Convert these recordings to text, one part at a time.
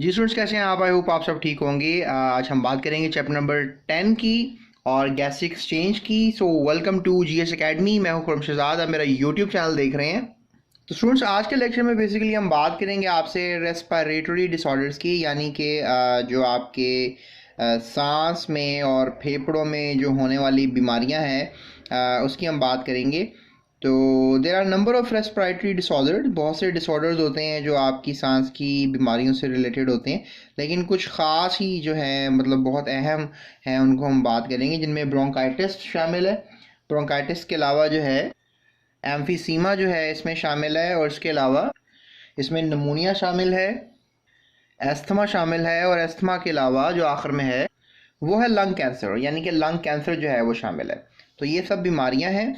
जी students, कैसे हैं आप? आई होप आप सब ठीक होंगे। आज हम बात करेंगे चैप्टर नंबर 10 की और गैसिक एक्सचेंज की। So welcome to GS academy. मैं हूं खुरम शहजाद, आप मेरा यूट्यूब चैनल देख रहे हैं। तो स्टूडेंट्स, आज के लेक्चर में बेसिकली हम बात करेंगे आपसे रेस्पिरेटरी डिसऑर्डर्स की, यानी कि जो आपके सांस में और फेफड़ों में जो होने वाली बीमारियां हैं उसकी हम बात करेंगे। तो there are number of respiratory disorder, बहुत से डिसऑर्डर्स होते हैं जो आपकी सांस की बीमारियों से रिलेटेड होते हैं, लेकिन कुछ ख़ास ही जो है मतलब बहुत अहम हैं, उनको हम बात करेंगे, जिनमें ब्रोंकाइटिस शामिल है। ब्रोंकाइटिस के अलावा जो है एम्फीसीमा जो है इसमें शामिल है, और इसके अलावा इसमें नमूनिया शामिल है, एस्थमा शामिल है, और एस्थमा के अलावा जो आखिर में है वो है लंग कैंसर, यानी कि लंग कैंसर जो है वो शामिल है। तो ये सब बीमारियां हैं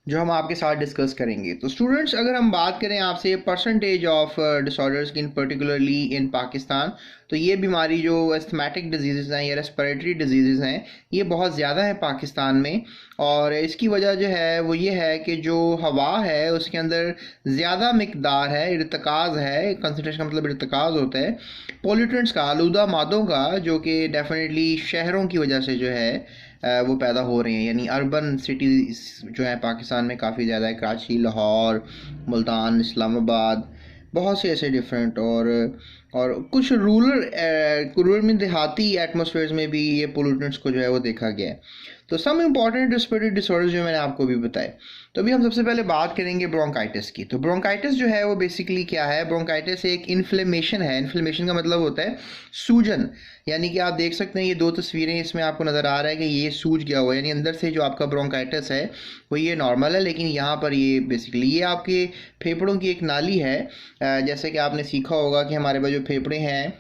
जो हम आपके साथ डिस्कस करेंगे। तो स्टूडेंट्स, अगर हम बात करें आपसे percentage of disorders in particularly in Pakistan, तो ये बीमारी जो एस्थमेटिक डिजीज़ हैं या रेस्पिरेटरी डिजीज़ हैं, ये बहुत ज़्यादा है पाकिस्तान में। और इसकी वजह जो है वो ये है कि जो हवा है उसके अंदर ज़्यादा मिकदार है, इर्तिकाज़ है, कंसनट्रेशन का मतलब इर्तिकाज़ होता है पोल्यूटेंट्स का, आलूदा मादों का, जो कि डेफिनेटली शहरों की वजह से जो है वो पैदा हो रहे हैं। यानी अर्बन सिटीज़ जो है पाकिस्तान में काफ़ी ज़्यादा है, कराची, लाहौर, मुल्तान, इस्लामाबाद, बहुत से ऐसे डिफरेंट, और कुछ रूरल में देहाती एटमॉस्फेयर्स में भी ये पोल्यूटेंट्स को जो है वो देखा गया है। तो सम इम्पॉर्टेंट रेस्पिरेटरी डिसऑर्डर्स जो मैंने आपको भी बताए। तो अभी हम सबसे पहले बात करेंगे ब्रोंकाइटिस की। तो ब्रोंकाइटिस जो है वो बेसिकली क्या है? ब्रोंकाइटिस एक इन्फ्लेमेशन है। इन्फ्लेमेशन का मतलब होता है सूजन, यानी कि आप देख सकते हैं ये दो तस्वीरें, इसमें आपको नज़र आ रहा है कि ये सूज गया हुआ है, यानी अंदर से जो आपका ब्रोंकाइटिस है वो ये नॉर्मल है, लेकिन यहाँ पर ये बेसिकली ये आपके फेफड़ों की एक नाली है। जैसे कि आपने सीखा होगा कि हमारे पास जो फेफड़े हैं,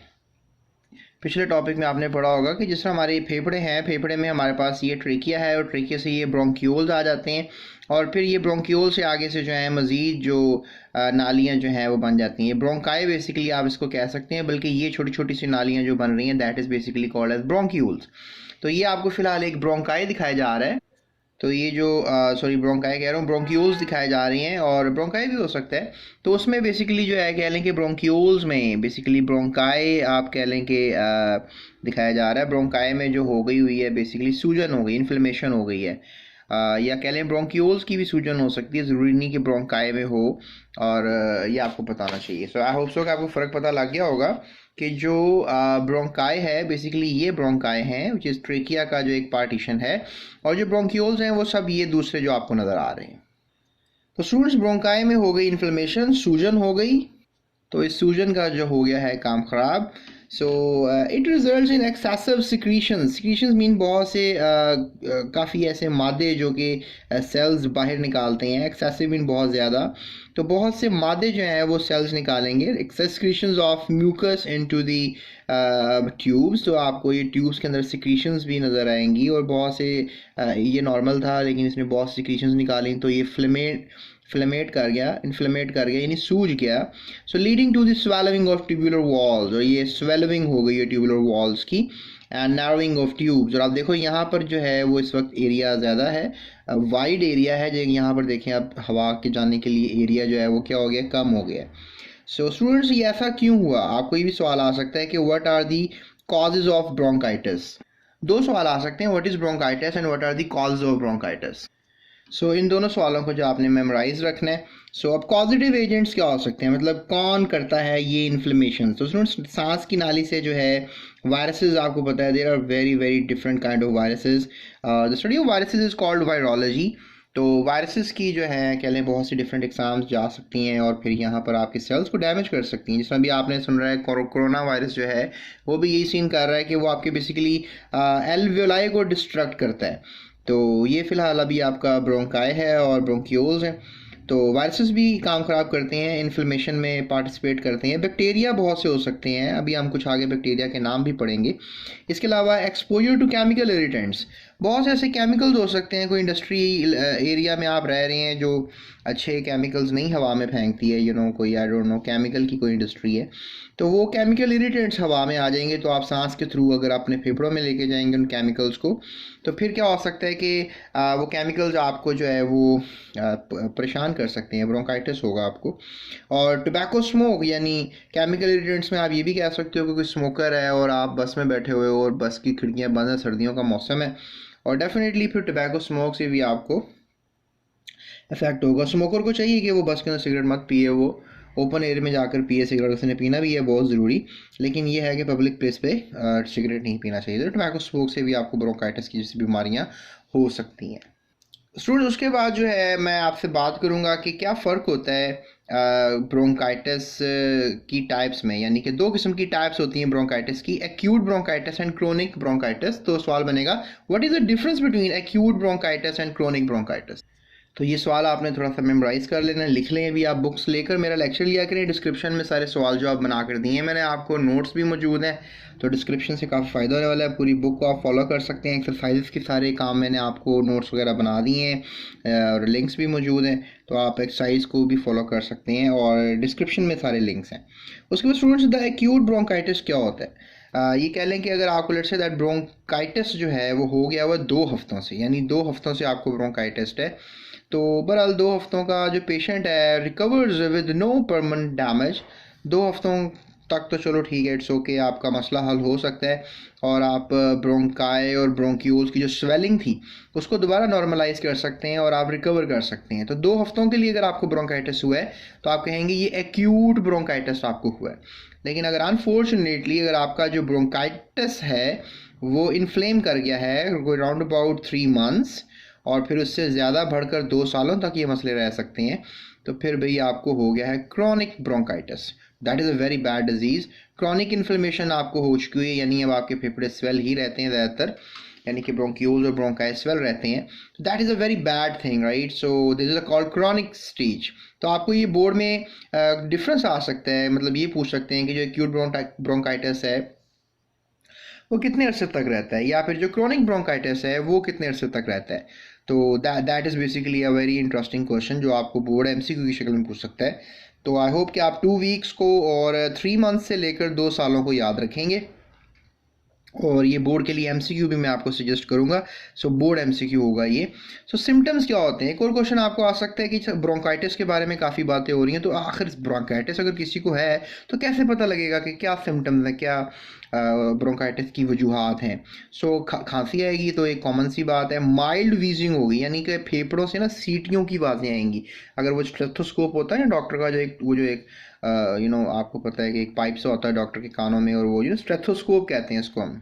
पिछले टॉपिक में आपने पढ़ा होगा कि जिस तरह हमारे फेफड़े हैं, फेफड़े में हमारे पास ये ट्रेकिया है, और ट्रेकिया से ये ब्रोंक्यूल्स आ जाते हैं, और फिर ये ब्रोंक्यूल से आगे से जो है मज़ीद जो नालियाँ जो हैं वो बन जाती हैं। ब्रोंकाई बेसिकली आप इसको कह सकते हैं, बल्कि ये छोटी छोटी सी नालियाँ जो बन रही हैं, that is basically called as bronchioles. तो ये आपको फ़िलहाल एक ब्रोंकाई दिखाया जा रहा है। तो ये जो सॉरी ब्रोंकाई कह रहा हूँ, ब्रोंक्यूल्स दिखाए जा रही हैं, और ब्रोंकाई भी हो सकता है। तो उसमें बेसिकली जो है कह लें कि ब्रोंक्यूल्स में बेसिकली ब्रोंकाई आप कह लें कि दिखाया जा रहा है। ब्रोंकाई में जो हो गई हुई है बेसिकली सूजन हो गई, इन्फ्लेमेशन हो गई है, या कह लें ब्रोंक्यूल्स की भी सूजन हो सकती है, ज़रूरी नहीं कि ब्रोंकाई में हो। और ये आपको बताना चाहिए। सो आई होप सो कि आपको फ़र्क पता लग गया होगा कि जो ब्रोंकाई है बेसिकली ये ब्रोंकाई हैं, विच इज़ ट्रेकिया का जो एक पार्टीशन है, और जो ब्रोंक्यूल्स हैं वो सब ये दूसरे जो आपको नज़र आ रहे हैं। तो स्टूडेंट्स, ब्रोंकाई में हो गई इन्फ्लेमेशन, सूजन हो गई, तो इस सूजन का जो हो गया है काम ख़राब। सो it results in excessive secretions. Secretions mean बहुत से काफ़ी ऐसे मादे जो कि सेल्स बाहर निकालते हैं। एक्सेसिव मीन बहुत ज़्यादा, तो बहुत से मादे जो हैं वो सेल्स निकालेंगे। Secretions of mucus into the tubes, तो आपको ये ट्यूब्स के अंदर सिक्रीशंस भी नज़र आएंगी, और बहुत से ये नॉर्मल था लेकिन इसने बहुत सिक्रीशंस निकाली, तो ये फ्लेमेट कर गया, इन्फ्लेमेट कर गया, यानी सूज गया। So leading to the swelling of tubular walls, और ये स्वेलिंग हो गई है ट्यूबुलर वॉल्स की, एंड नारोइंग ऑफ ट्यूब्स। और आप देखो यहाँ पर जो है वो इस वक्त एरिया ज़्यादा है, वाइड एरिया है, जो यहाँ पर देखें आप, हवा के जाने के लिए एरिया जो है वो क्या हो गया, कम हो गया। सो स्टूडेंट्स, ये ऐसा क्यों हुआ? आपको ये भी सवाल आ सकता है कि what are the causes of bronchitis. दो सवाल आ सकते हैं, what is bronchitis and what are the causes of bronchitis. So इन दोनों सवालों को जो आपने मेमोराइज रखना है। अब कॉजेटिव एजेंट्स क्या हो सकते हैं, मतलब कौन करता है ये इन्फ्लेमेशन? तो स्टूडेंट्स, सांस की नाली से जो है वायरसेस, आपको पता है there are very very different kind of viruses. The study of viruses is called virology. तो वायरसेस की जो है कह लें बहुत सी डिफरेंट एग्जाम्स जा सकती हैं, और फिर यहाँ पर आपके सेल्स को डैमेज कर सकती हैं। जिसमें भी आपने सुन रहा है कोरोना वायरस जो है वो भी यही सीन कर रहा है कि वो आपके बेसिकली एल्वियोलाई को डिस्ट्रक्ट करता है। तो ये फ़िलहाल अभी आपका ब्रोंकाई है और ब्रोंक्यूल्स हैं। तो वायरसेस भी काम ख़राब करते हैं, इन्फ्लेमेशन में पार्टिसिपेट करते हैं। बैक्टीरिया बहुत से हो सकते हैं, अभी हम कुछ आगे बैक्टीरिया के नाम भी पढ़ेंगे। इसके अलावा एक्सपोजर टू केमिकल इरिटेंट्स, बहुत से ऐसे केमिकल्स हो सकते हैं, कोई इंडस्ट्री एरिया में आप रह रहे हैं जो अच्छे केमिकल्स नहीं हवा में फेंकती है, कोई आई डोंट नो केमिकल की कोई इंडस्ट्री है, तो वो केमिकल इरिटेंट्स हवा में आ जाएंगे, तो आप सांस के थ्रू अगर अपने फेफड़ों में लेके जाएंगे उन केमिकल्स को, तो फिर क्या हो सकता है कि वो केमिकल्स आपको जो है वो परेशान कर सकते हैं, ब्रोंकाइटिस होगा आपको। और टोबैको स्मोक यानी केमिकल इरिटेंट्स में आप ये भी कह सकते हो कि कोई स्मोकर है और आप बस में बैठे हुए हो और बस की खिड़कियाँ बंद हैं, सर्दियों का मौसम है, और डेफिनेटली फिर टोबैको स्मोक से भी आपको इफेक्ट होगा। स्मोकर को चाहिए कि वो बस के अंदर सिगरेट मत पिए, वो ओपन एयर में जाकर पिए, सिगरेट उसने पीना भी है बहुत ज़रूरी, लेकिन ये है कि पब्लिक प्लेस पे सिगरेट नहीं पीना चाहिए। तो टोबैको स्मोक से भी आपको ब्रोंकाइटिस की जैसी बीमारियाँ हो सकती हैं। स्टूडेंट, उसके बाद जो है मैं आपसे बात करूंगा कि क्या फ़र्क होता है ब्रोंकाइटिस की टाइप्स में, यानी कि दो किस्म की टाइप्स होती हैं ब्रोंकाइटिस की, acute bronchitis and chronic bronchitis. तो सवाल बनेगा, what is the difference between acute bronchitis and chronic bronchitis. तो ये सवाल आपने थोड़ा सा मेमोराइज़ कर लेना, लिख लें अभी आप बुक्स लेकर, मेरा लेक्चर लिया करें, डिस्क्रिप्शन में सारे सवाल जवाब बना कर दिए हैं मैंने आपको, नोट्स भी मौजूद हैं, तो डिस्क्रिप्शन से काफ़ी फ़ायदा होने वाला है। पूरी बुक को आप फॉलो कर सकते हैं, एक्सरसाइजेस के सारे काम मैंने आपको नोट्स वगैरह बना दिए हैं और लिंक्स भी मौजूद हैं, तो आप एक्सरसाइज को भी फॉलो कर सकते हैं और डिस्क्रिप्शन में सारे लिंक्स हैं। उसके बाद स्टूडेंट्स, द एक्यूट ब्रोंकाइटिस क्या होता है? ये कह लें कि अगर आपको लेट्स से दैट ब्रोंकाइटिस जो है वो हो गया हुआ 2 हफ्तों से, यानी 2 हफ्तों से आपको ब्रोंकाइटिस है, तो बहरहाल 2 हफ्तों का जो पेशेंट है recovers with no permanent damage, 2 हफ्तों तक तो चलो ठीक है, इट्स ओके, आपका मसला हल हो सकता है और आप ब्रोंकाई और ब्रोंक्यूल्स की जो स्वेलिंग थी उसको दोबारा नॉर्मलाइज कर सकते हैं और आप रिकवर कर सकते हैं। तो 2 हफ्तों के लिए अगर आपको ब्रोंकाइटिस हुआ है तो आप कहेंगे ये एक्यूट ब्रोंकाइटिस आपको हुआ है। लेकिन अगर अनफॉर्चुनेटली अगर आपका जो ब्रोंकाइटिस है वो इन्फ्लेम कर गया है अराउंड अबाउट 3 मंथ्स और फिर उससे ज़्यादा बढ़कर 2 सालों तक ये मसले रह सकते हैं, तो फिर भाई आपको हो गया है chronic bronchitis. That is a very bad disease. Chronic inflammation आपको हो चुकी है, यानी अब आपके फेफड़े स्वेल ही रहते हैं ज़्यादातर, यानी कि ब्रोंक्यूल्स और ब्रोंकाई स्वेल रहते हैं, तो that is a very bad thing, right. So this is a called chronic stage. तो आपको ये बोर्ड में डिफरेंस आ सकता है, मतलब ये पूछ सकते हैं कि जो एक्यूट ब्रोंकाइटिस है वो कितने अरसे तक रहता है, या फिर जो क्रॉनिक ब्रोंकाइटिस है वो कितने अरसे तक रहता है। तो that is basically a very interesting question जो आपको बोर्ड एमसीक्यू की शक्ल में पूछ सकता है। तो आई होप कि आप 2 वीक्स को और 3 मंथ से लेकर 2 सालों को याद रखेंगे, और ये बोर्ड के लिए एमसीक्यू भी मैं आपको सजेस्ट करूंगा। सो बोर्ड एमसीक्यू होगा ये। सो सिम्टम्स क्या होते हैं, एक और क्वेश्चन आपको आ सकता है कि ब्रोंकाइटिस के बारे में काफ़ी बातें हो रही हैं, तो आखिर ब्रोंकाइटिस अगर किसी को है तो कैसे पता लगेगा कि क्या सिम्टम्स हैं, क्या ब्रोंकाइटिस की वजूहात हैं। सो खांसी आएगी तो एक कॉमन सी बात है, माइल्ड वीजिंग होगी, यानी कि फेफड़ों से ना सीटियों की आवाज़ें आएंगी। अगर वो स्टेथोस्कोप होता है ना डॉक्टर का, जो एक आपको पता है कि एक पाइप से होता है डॉक्टर के कानों में, और वो स्टेथोस्कोप कहते हैं इसको हम।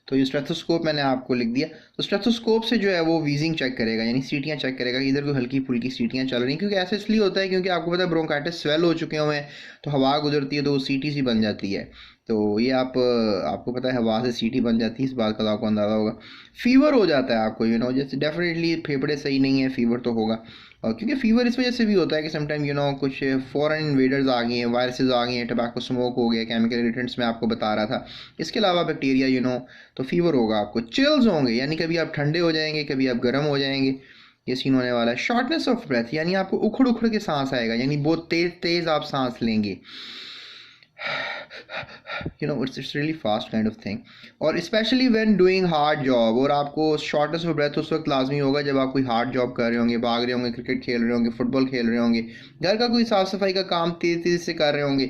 तो ये स्टेथोस्कोप मैंने आपको लिख दिया। तो स्टेथोस्कोप से जो है वो वीजिंग चेक करेगा, यानी सीटियाँ चेक करेगा कि इधर कोई हल्की फुल्की सीटियाँ चल रही हैं, क्योंकि ऐसा इसलिए होता है क्योंकि आपको पता है ब्रोंकाइटिस स्वेल हो चुके हुए हैं, तो हवा गुजरती है तो वो सीटी सी बन जाती है। तो ये आपको पता है हवा से सीटी बन जाती है, इस बात का आपको अंदाज़ा होगा। फीवर हो जाता है आपको, जैसे डेफिनेटली फेफड़े सही नहीं है, फीवर तो होगा। और क्योंकि फीवर इस वजह से भी होता है कि समटाइम कुछ फॉरेन इन्वेडर्स आ गए हैं, वायरसेस आ गए हैं, टबैको स्मोक हो गया, केमिकल इरिटेंट्स में आपको बता रहा था, इसके अलावा बैक्टीरिया तो फीवर होगा आपको। चिल्स होंगे, यानी कभी आप ठंडे हो जाएंगे, कभी आप गर्म हो जाएंगे, ये सीन होने वाला है। शॉर्टनेस ऑफ ब्रेथ, यानी आपको उखड़ उखड़ के सांस आएगा, यानी बहुत तेज तेज आप सांस लेंगे, it's really fast kind of thing। और specially when doing hard job, और आपको शॉर्टनेस ऑफ ब्रेथ उस वक्त लाजमी होगा जब आप कोई हार्ड जॉब कर रहे होंगे, भाग रहे होंगे, क्रिकेट खेल रहे होंगे, फुटबॉल खेल रहे होंगे, घर का कोई साफ़ सफाई का काम तेज़ तेज़ से कर रहे होंगे,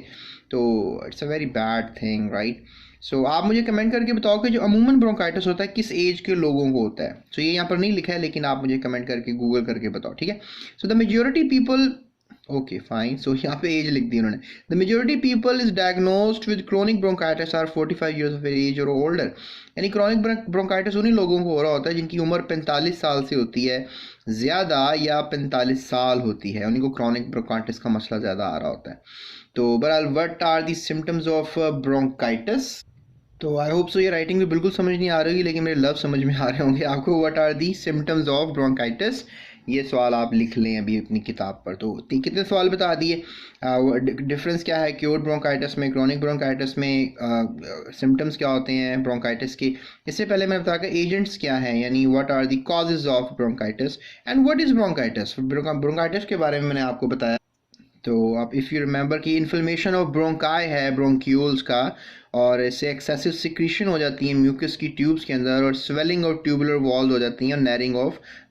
तो it's a very bad thing, right. So आप मुझे कमेंट करके बताओ कि जो अमूमन ब्रोंकाइटिस होता है किस एज के लोगों को होता है। सो ये यहाँ पर नहीं लिखा है, लेकिन आप मुझे कमेंट करके गूगल करके बताओ, ठीक है। So the majority people, okay fine, so यहाँ पे एज लिख दी उन्होंने। The majority people is diagnosed with chronic bronchitis are 45 years of age और ओल्डर, यानी क्रोनिक ब्रोंकाइटिस उन्हीं लोगों को हो रहा होता है जिनकी उम्र 45 साल से होती है ज़्यादा, या 45 साल होती है, उन्हीं को क्रोनिक ब्रोंकाइटिस का मसला ज़्यादा आ रहा होता है। तो बहरहाल what are the symptoms of bronchitis. तो आई होप सो ये राइटिंग भी बिल्कुल समझ नहीं आ रही, लेकिन मेरे लफ्ज़ समझ में आ रहे होंगे आपको। What are the symptoms of bronchitis, ये सवाल आप लिख लें अभी अपनी किताब पर। तो कितने सवाल बता दिए। डिफरेंस क्या है एक्यूट ब्रोंकाइटिस में, क्रॉनिक ब्रोंकाइटिस में, सिम्टम्स क्या होते हैं ब्रोंकाइटिस के। इससे पहले मैंने बताया एजेंट्स क्या हैं, यानी what are the causes of bronchitis and what is bronchitis. Bronchitis के बारे में मैंने आपको बताया। तो आप इफ़ यू रिमेंबर कि इन्फ्लेमेशन ऑफ ब्रोंकाई है ब्रोंक्यूल्स का, और इससे एक्सेसिव सिक्रीशन हो जाती है म्यूकस की ट्यूब्स के अंदर, और स्वेलिंग ऑफ ट्यूबुलर वॉल्स हो जाती हैं, और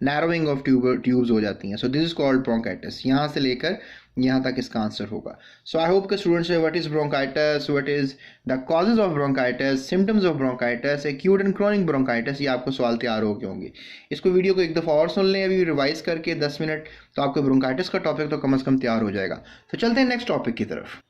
नैरोइंग ऑफ ट्यूब्स हो जाती हैं। So this is called bronchitis. यहाँ से लेकर यहाँ तक इसका आंसर होगा। सो आई होप के students, what is bronchitis, what is the causes of bronchitis, symptoms of bronchitis, acute and chronic bronchitis, ये आपको सवाल तैयार हो गए होंगे। इसको वीडियो को एक दफ़ा और सुन लें अभी रिवाइज करके 10 मिनट, तो आपको ब्रोंकाइटिस का टॉपिक तो कम से कम तैयार हो जाएगा। तो चलते हैं नेक्स्ट टॉपिक की तरफ।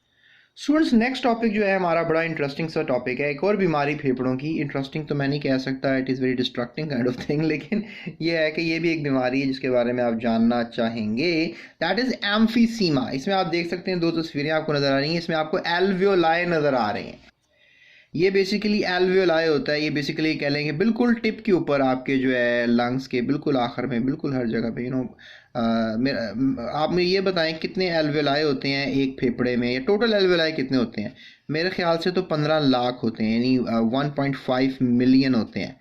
स्टूडेंट्स, नेक्स्ट टॉपिक जो है हमारा बड़ा इंटरेस्टिंग सा टॉपिक है, एक और बीमारी फेफड़ों की। इंटरेस्टिंग तो मैं नहीं कह सकता, it is very distracting kind of thing, लेकिन ये है कि ये भी एक बीमारी है जिसके बारे में आप जानना चाहेंगे। That is emphysema. इसमें आप देख सकते हैं 2 तस्वीरें आपको नज़र आ रही हैं, इसमें आपको एल्वियोलाई नज़र आ रहे हैं। ये बेसिकली एल्वियोलाई होता है, ये बेसिकली कह लेंगे बिल्कुल टिप के ऊपर आपके जो है लंग्स के बिल्कुल आखिर में, बिल्कुल हर जगह पे आप मुझे ये बताएं कितने एल्वियोलाई होते हैं एक फेफड़े में, या टोटल एल्वियोलाई कितने होते हैं। मेरे ख्याल से तो 15 लाख होते हैं, यानी 1.5 मिलियन होते हैं।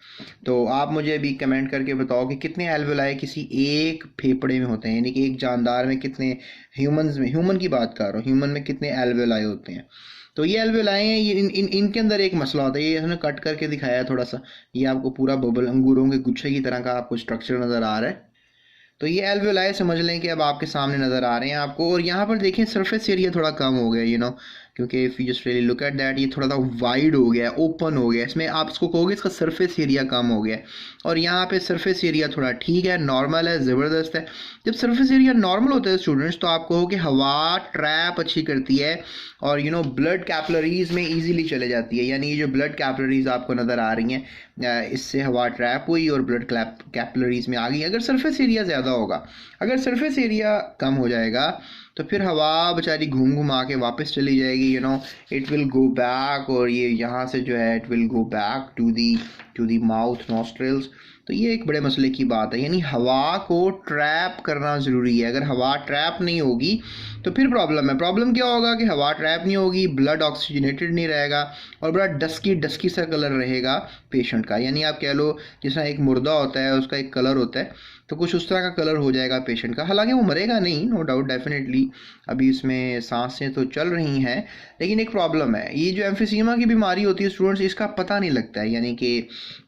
तो आप मुझे अभी कमेंट करके बताओ कि कितने एल्वियोलाई किसी एक फेफड़े में होते हैं, यानी कि एक जानदार में कितने, ह्यूमन की बात कर रहा हूँ, ह्यूमन में कितने एल्वियोलाई होते हैं। तो ये एल्वियोलाई हैं, ये इनके अंदर एक मसला होता है। ये इसने कट करके दिखाया है थोड़ा सा, ये आपको पूरा बबल अंगूरों के गुच्छे की तरह का आपको स्ट्रक्चर नज़र आ रहा है। तो ये एल्वियोलाई समझ लें कि अब आपके सामने नज़र आ रहे हैं आपको। और यहाँ पर देखें सरफेस एरिया थोड़ा कम हो गया, क्योंकि if you just really look at that, ये थोड़ा सा वाइड हो गया, ओपन हो गया। इसमें आप इसको कहोगे इसका सरफेस एरिया कम हो गया, और यहाँ पे सरफेस एरिया थोड़ा ठीक है, नॉर्मल है, ज़बरदस्त है। जब सरफेस एरिया नॉर्मल होता है स्टूडेंट्स, तो आप कहो कि हवा ट्रैप अच्छी करती है, और ब्लड कैपिलरीज में ईजीली चले जाती है। यानी ये जो ब्लड कैपिलरीज आपको नज़र आ रही हैं, इससे हवा ट्रैप हुई और ब्लड कैपिलरीज में आ गई। अगर सरफेस एरिया ज़्यादा होगा, अगर सरफेस एरिया कम हो जाएगा, तो फिर हवा बेचारी घूम घुमा के वापस चली जाएगी, इट विल गो बैक, और ये यहाँ से जो है it will go back to the mouth nostrils. तो ये एक बड़े मसले की बात है, यानी हवा को ट्रैप करना ज़रूरी है। अगर हवा ट्रैप नहीं होगी तो फिर प्रॉब्लम है। प्रॉब्लम क्या होगा कि हवा ट्रैप नहीं होगी, ब्लड ऑक्सीजनेटेड नहीं रहेगा, और बड़ा डस्की सा कलर रहेगा पेशेंट का। यानी आप कह लो जिस तरह एक मुर्दा होता है उसका एक कलर होता है, तो कुछ उस तरह का कलर हो जाएगा पेशेंट का। हालांकि वो मरेगा नहीं, नो डाउट, डेफिनेटली अभी इसमें सांसें तो चल रही हैं, लेकिन एक प्रॉब्लम है। ये जो एम्फीसीमा की बीमारी होती है स्टूडेंट्स, इसका पता नहीं लगता है, यानी कि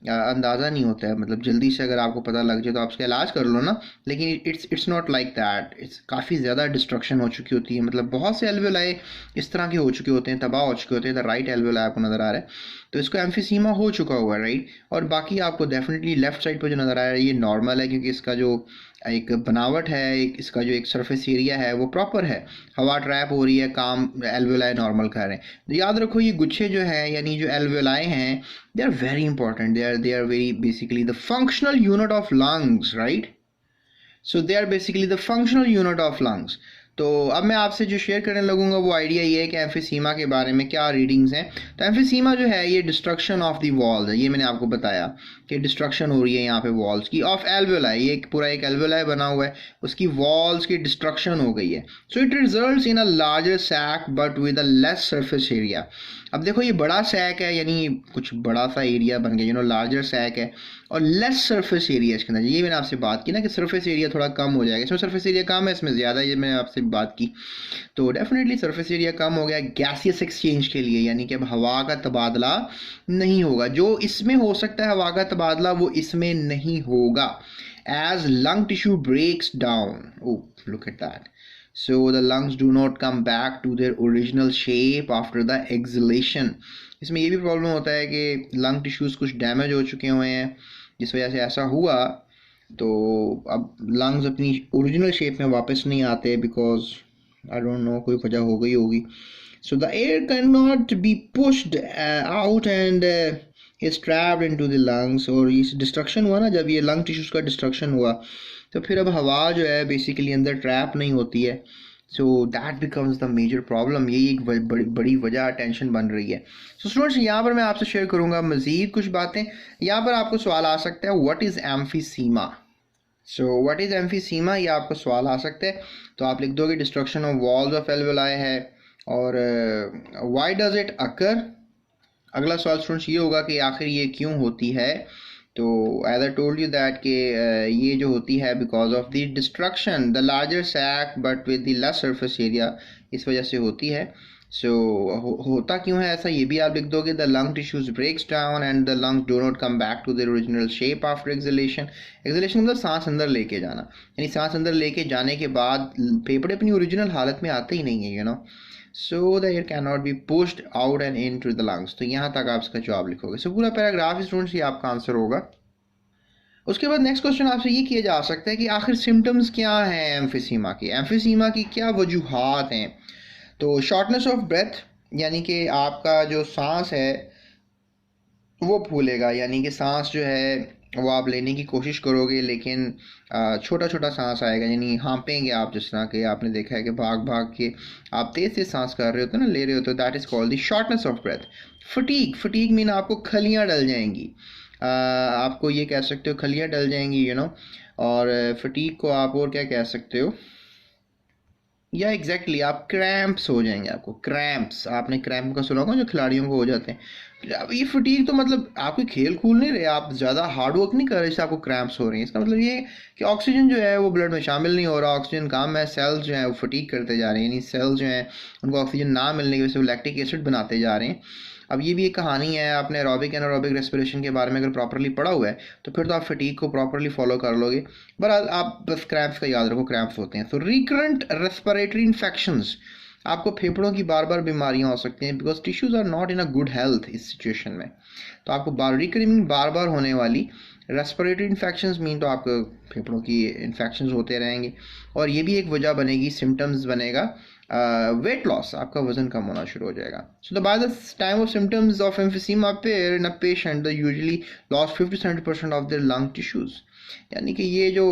अंदाज़ा नहीं होता है। मतलब जल्दी से अगर आपको पता लग जाए तो आप उसका इलाज कर लो ना, लेकिन it's not like that. It's काफ़ी ज़्यादा डिस्ट्रक्शन हो चुकी होती है। मतलब बहुत से एल्वियोलाई इस तरह के हो चुके होते हैं, तबाह हो चुके होते हैं। राइट एल्वियोलाई आपको नज़र आ रहा है, तो इसको एम्फीसीमा हो चुका हुआ है, राइट। और बाकी आपको डेफिनेटली लेफ्ट साइड पर जो नज़र आ रहा है ये नॉर्मल है, क्योंकि इसका जो एक बनावट है, इसका जो एक सरफेस एरिया है वो प्रॉपर है, हवा ट्रैप हो रही है, काम एल्वियोलाई नॉर्मल कर रहे हैं। तो याद रखो ये गुच्छे जो हैं, यानी जो एल्वियोलाई हैं, they are very important, they are very basically the functional unit of lungs, right. So they are basically the functional unit of lungs. तो अब मैं आपसे जो शेयर करने लगूंगा वो आइडिया ये है कि एम्फीसीमा के बारे में क्या रीडिंग्स हैं। तो एम्फीसीमा जो है ये डिस्ट्रक्शन ऑफ द वॉल्स है, ये मैंने आपको बताया कि डिस्ट्रक्शन हो रही है यहाँ पे वॉल्स की, ऑफ एल्वियोलाई। ये पूरा एक एल्वियोलाई बना हुआ है, उसकी वॉल्स की डिस्ट्रक्शन हो गई है। So it results in a larger sac but with a less surface area. अब देखो ये बड़ा सैक है, यानी कुछ बड़ा सा एरिया बन गया, लार्जर सैक है, और लेस सरफेस एरिया इसके अंदर। ये मैंने आपसे बात की ना कि सरफेस एरिया थोड़ा कम हो जाएगा, इसमें सरफेस एरिया कम है, इसमें ज़्यादा है, ये मैंने आपसे बात की। तो डेफिनेटली सरफेस एरिया कम हो गया गैसियस एक्सचेंज के लिए, यानी कि अब हवा का तबादला नहीं होगा। जो इसमें हो सकता है हवा का तबादला, वो इसमें नहीं होगा। As lung tissue breaks down, oh look at that, so the lungs do not come back to their original shape after the exhalation। इसमें ये भी प्रॉब्लम होता है कि लंग टिश्यूज़ कुछ डैमेज हो चुके हुए हैं, जिस वजह से ऐसा हुआ। तो अब लंग्स अपनी ओरिजिनल शेप में वापस नहीं आते, बिकॉज आई डोंट नो, कोई वजह हो गई होगी। सो the air cannot be pushed out and is trapped into the lungs. और ये डिस्ट्रक्शन हुआ ना, जब ये लंग टिश्यूज़ का डिस्ट्रक्शन हुआ, तो फिर अब हवा जो है बेसिकली अंदर ट्रैप नहीं होती है। So that becomes the major problem. यही एक बड़ी वजह टेंशन बन रही है। सो स्टूडेंट्स, यहाँ पर मैं आपसे शेयर करूँगा मज़ीद कुछ बातें। यहाँ पर आपको सवाल आ सकता है, what is emphysema. So what is emphysema, ये आपको सवाल आ सकता है, तो आप लिख दोगे destruction of walls of alveoli है। और व्हाई डज इट अकर, अगला सवाल स्टूडेंट्स ये होगा कि आखिर ये क्यों होती है। तो as I told you that कि ये जो होती है because of the destruction the larger sac but with the less surface area, इस वजह से होती है। सो होता क्यों है ऐसा, ये भी आप लिख दोगे। The lung tissues breaks down and the lungs do not come back to their original shape after exhalation. Exhalation मतलब सांस अंदर लेके जाना, यानी सांस अंदर लेके जाने के बाद फेफड़े अपनी ओरिजिनल हालत में आते ही नहीं है, you know. So the air cannot be pushed out and into the lungs. तो यहाँ तक आप इसका जवाब लिखोगे। सो पूरा पैराग्राफ स्टूडेंट्स ये आपका आंसर होगा। उसके बाद नेक्स्ट क्वेश्चन आपसे ये किया जा सकता है कि आखिर सिम्टम्स क्या हैं एम्फीसीमा के, एम्फीसीमा की क्या वजूहात हैं। तो शॉर्टनेस ऑफ ब्रेथ, यानी कि आपका जो सांस है वो फूलेगा, यानी कि सांस जो है वो आप लेने की कोशिश करोगे लेकिन छोटा छोटा सांस आएगा, यानी हाँपेंगे आप, जिस तरह के आपने देखा है कि भाग भाग के आप तेज़ तेज़ सांस कर रहे होते हो ना, ले रहे होते हो, that is called the shortness of breath. Fatigue, fatigue mean आपको खलियाँ डल जाएंगी, आपको ये कह सकते हो खलियाँ डल जाएंगी, यू नो। और फटीग को आप और क्या कह सकते हो, या एग्जैक्टली आप क्रैम्प्स हो जाएंगे, आपको क्रैम्प्स, आपने क्रैम्प का सुना होगा जो खिलाड़ियों को हो जाते हैं। अब ये फटीग तो मतलब आपके खेल कूल नहीं रहे, आप ज़्यादा हार्ड वर्क नहीं कर रहे, इससे आपको क्रैम्प्स हो रही हैं। इसका मतलब ये कि ऑक्सीजन जो है वो ब्लड में शामिल नहीं हो रहा, ऑक्सीजन कम है, सेल्स जो हैं वो फटीग करते जा रहे हैं, यानी सेल्स जो हैं उनको ऑक्सीजन ना मिलने की वजह से वो लैक्टिक एसिड बनाते जा रहे हैं। अब ये भी एक कहानी है, आपने एरोबिक एनारोबिक रेस्पिरेशन के बारे में अगर प्रॉपरली पढ़ा हुआ है तो फिर तो आप फटीग को प्रॉपरली फॉलो कर लोगे। बहरहाल आप बस क्रैम्प्स का याद रखो, क्रैम्प्स होते हैं। तो रिकरेंट रेस्पिरेटरी इन्फेक्शंस, आपको फेफड़ों की बार बार बीमारियां हो सकती हैं because tissues are not in a good health इस सिचुएशन में। तो आपको रिकरिंग बार बार होने वाली रेस्पिरेटरी इन्फेक्शंस मीन तो आपको फेफड़ों की इन्फेक्शंस होते रहेंगे। और ये भी एक वजह बनेगी, सिम्टम्स बनेगा वेट लॉस, आपका वजन कम होना शुरू हो जाएगा। So the by the time of symptoms of emphysema appear in a patient the usually loss 50-70% of their lung tissues, यानी कि ये जो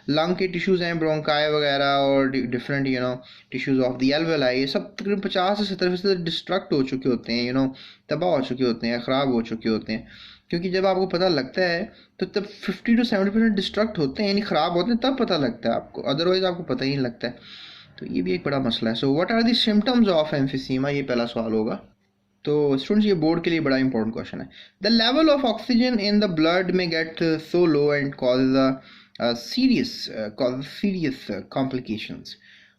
लंग के टिश्यूज हैं, ब्रोंकाई वगैरह और different you know tissues of the alveoli, ये सब तकरीबन 50 से 70% डिस्ट्रक्ट हो चुके होते हैं, यू नो, तबाह हो चुके होते हैं, ख़राब हो चुके होते हैं। क्योंकि जब आपको पता लगता है तो तब 50-70% डिस्ट्रक्ट होते हैं, यानी ख़राब होते हैं, तब पता लगता है आपको, अदरवाइज़ आपको पता ही नहीं लगता है। तो ये भी एक बड़ा मसला है। So what are the symptoms of emphysema, ये पहला सवाल होगा। तो स्टूडेंट्स ये बोर्ड के लिए बड़ा इंपॉर्टेंट क्वेश्चन है। The level of oxygen in the blood में get so low and cause serious complications,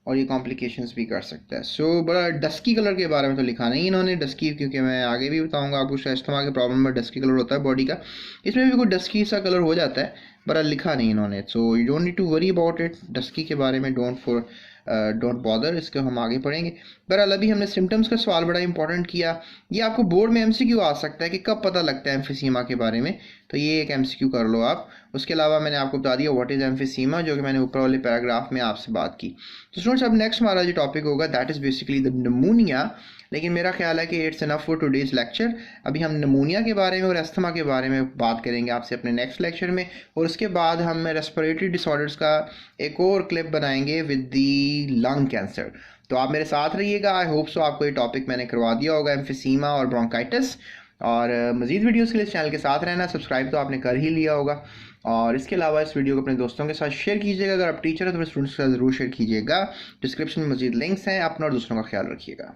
और ये कॉम्प्लिकेशंस भी कर सकता है। सो बड़ा डस्की कलर के बारे में तो लिखा नहीं इन्होंने, डस्की, क्योंकि मैं आगे भी बताऊंगा आपको अस्थमा के प्रॉब्लम में डस्की कलर होता है बॉडी का, इसमें भी कोई डस्की सा कलर हो जाता है, बड़ा लिखा नहीं इन्होंने। So you don't need to worry about it, dusky के बारे में डोंट बॉदर, इसको हम आगे पढ़ेंगे। बहरहाल अभी हमने सिम्टम्स का सवाल बड़ा इंपॉर्टेंट किया। ये आपको बोर्ड में एमसीक्यू आ सकता है कि कब पता लगता है एम्फीसीमा के बारे में, तो ये एक एमसीक्यू कर लो आप। उसके अलावा मैंने आपको बता दिया व्हाट इज़ एम्फीसीमा, जो कि मैंने ऊपर वाले पैराग्राफ में आपसे बात की। तो स्टूडेंट्स अब नेक्स्ट हमारा जो टॉपिक होगा that is basically the pneumonia. लेकिन मेरा ख्याल है कि it's enough for today's lecture. अभी हम निमोनिया के बारे में और अस्थमा के बारे में बात करेंगे आपसे अपने नेक्स्ट लेक्चर में, और उसके बाद हम रेस्पिरेटरी डिसऑर्डर्स का एक और क्लिप बनाएंगे विद द लंग कैंसर। तो आप मेरे साथ रहिएगा। आई होप सो आपको ये टॉपिक मैंने करवा दिया होगा, एम्फीसीमा और ब्रोंकाइटिस। और मज़ीद वीडियोस के लिए इस चैनल के साथ रहना, सब्सक्राइब तो आपने कर ही लिया होगा। और इसके अलावा इस वीडियो को अपने दोस्तों के साथ शेयर कीजिएगा, अगर आप टीचर हैं तो अपने स्टूडेंट्स के साथ ज़रूर शेयर कीजिएगा। डिस्क्रिप्शन में मज़ीद लिंक्स हैं। अपना और दूसरों का ख्याल रखिएगा।